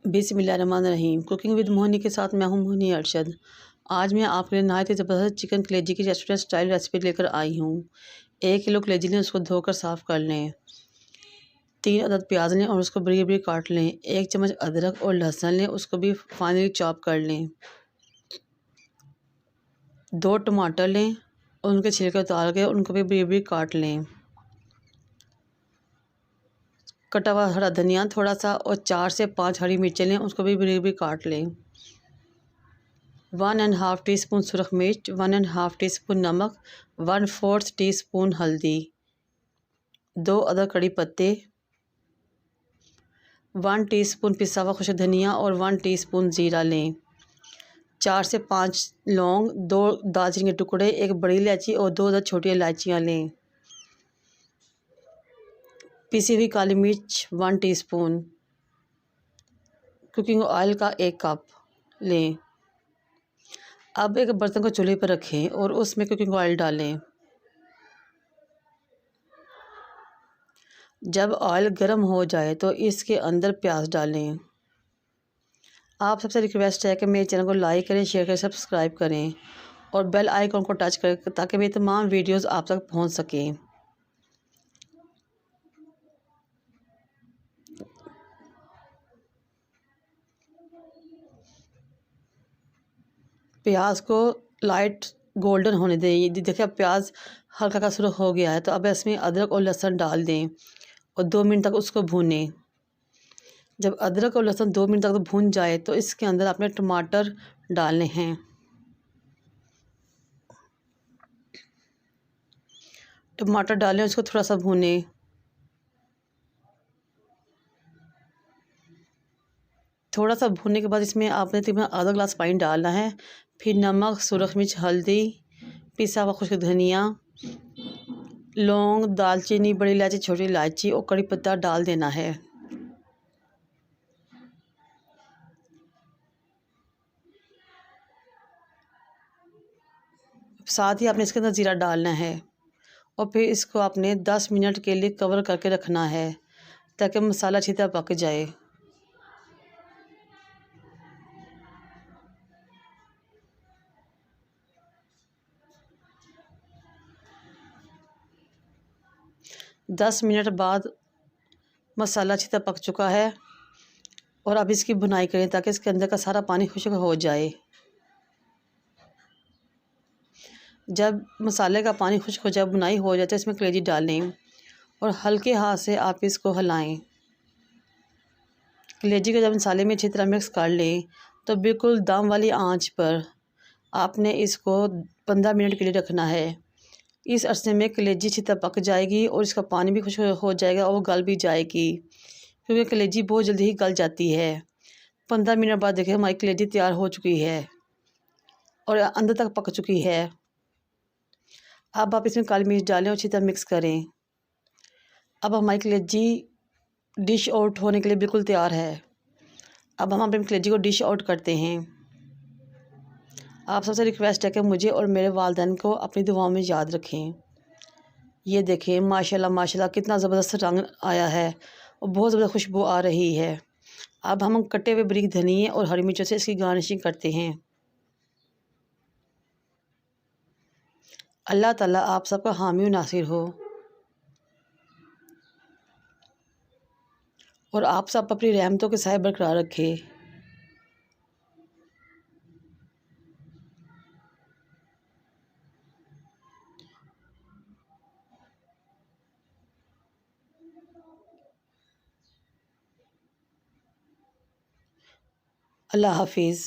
बिस्मिल्लाहिर्रहमानिर्रहीम। Cooking with Mohini के साथ मैं हूं मोहिनी अरशद। आज मैं आपके लिए नहायत ही ज़बरदस्त चिकन कलेजी की रेस्टोरेंट स्टाइल रेसिपी लेकर आई हूं। 1 किलो कलेजी लें, उसको धोकर साफ़ कर लें। 3 अदद प्याज लें और उसको बरीक बरीक काट लें। 1 चम्मच अदरक और लहसुन लें, उसको भी फाइनली चॉप कर लें। 2 टमाटर लें और उनके छिलके उतार के उनको भी बरीक बरीक काट लें। कटा हुआ हरा धनिया थोड़ा सा और 4 से 5 हरी मिर्चें लें, उसको भी बरीक बरीक काट लें। 1½ टीस्पून सुरख मिर्च, 1½ टीस्पून नमक, 1/4 टीस्पून हल्दी, 2 अदद कड़ी पत्ते, 1 टीस्पून पिसा हुआ खुश्क धनिया और 1 टीस्पून ज़ीरा लें। 4 से 5 लौंग, 2 दालचीनी के टुकड़े, 1 बड़ी इलायची और 2 अदद छोटी इलायचियाँ लें। पिसी हुई काली मिर्च 1 टीस्पून, कुकिंग ऑयल का 1 कप लें। अब एक बर्तन को चूल्हे पर रखें और उसमें कुकिंग ऑयल डालें। जब ऑयल गर्म हो जाए तो इसके अंदर प्याज डालें। आप सबसे रिक्वेस्ट है कि मेरे चैनल को लाइक करें, शेयर करें, सब्सक्राइब करें और बेल आइकॉन को टच करें ताकि मेरी तमाम वीडियोस आप तक पहुंच सकें। प्याज को लाइट गोल्डन होने दें। ये देखिए अब प्याज हल्का का सुर्ख हो गया है, तो अब इसमें अदरक और लहसुन डाल दें और 2 मिनट तक उसको भूनें। जब अदरक और लहसुन 2 मिनट तक भून जाए तो इसके अंदर आपने टमाटर डालने हैं। टमाटर डालें, उसको थोड़ा सा भूनें। थोड़ा सा भूनने के बाद इसमें आपने तकरीबन आधा गिलास पानी डालना है। फिर नमक, सुरख मिर्च, हल्दी, पिसा हुआ खुश्क धनिया, लौंग, दालचीनी, बड़ी इलायची, छोटी इलायची और कड़ी पत्ता डाल देना है। साथ ही आपने इसके अंदर ज़ीरा डालना है और फिर इसको आपने 10 मिनट के लिए कवर करके रखना है ताकि मसाला अच्छी तरह पक जाए। दस मिनट बाद मसाला अच्छी तरह पक चुका है और अब इसकी भुनाई करें ताकि इसके अंदर का सारा पानी खुश्क हो जाए। जब मसाले का पानी खुश्क हो जाए, भुनाई हो जाए, तो इसमें कलेजी डालें और हल्के हाथ से आप इसको हिलाएं। कलेजी को जब मसाले में अच्छी तरह मिक्स कर लें तो बिल्कुल दम वाली आंच पर आपने इसको 15 मिनट के लिए रखना है। इस अरसे में कलेजी अच्छी तरह पक जाएगी और इसका पानी भी खुश्क हो जाएगा और वो गल भी जाएगी, क्योंकि कलेजी बहुत जल्दी ही गल जाती है। 15 मिनट बाद देखिए हमारी कलेजी तैयार हो चुकी है और अंदर तक पक चुकी है। अब आप इसमें काली मिर्च डालें और अच्छी तरह मिक्स करें। अब हमारी कलेजी डिश आउट होने के लिए बिल्कुल तैयार है। अब हम अपनी कलेजी को डिश आउट करते हैं। आप सबसे रिक्वेस्ट है कि मुझे और मेरे वालिदैन को अपनी दुआओं में याद रखें। ये देखें माशाल्लाह माशाल्लाह कितना ज़बरदस्त रंग आया है और बहुत ज़बरदस्त खुशबू आ रही है। अब हम कटे हुए बारीक धनिया और हरी मिर्चों से इसकी गार्निशिंग करते हैं। अल्लाह ताला आप सबका हामी और नासिर हो और आप सब अपनी रहमतों के साए बरकरार रखे। अल्लाह हाफिज़।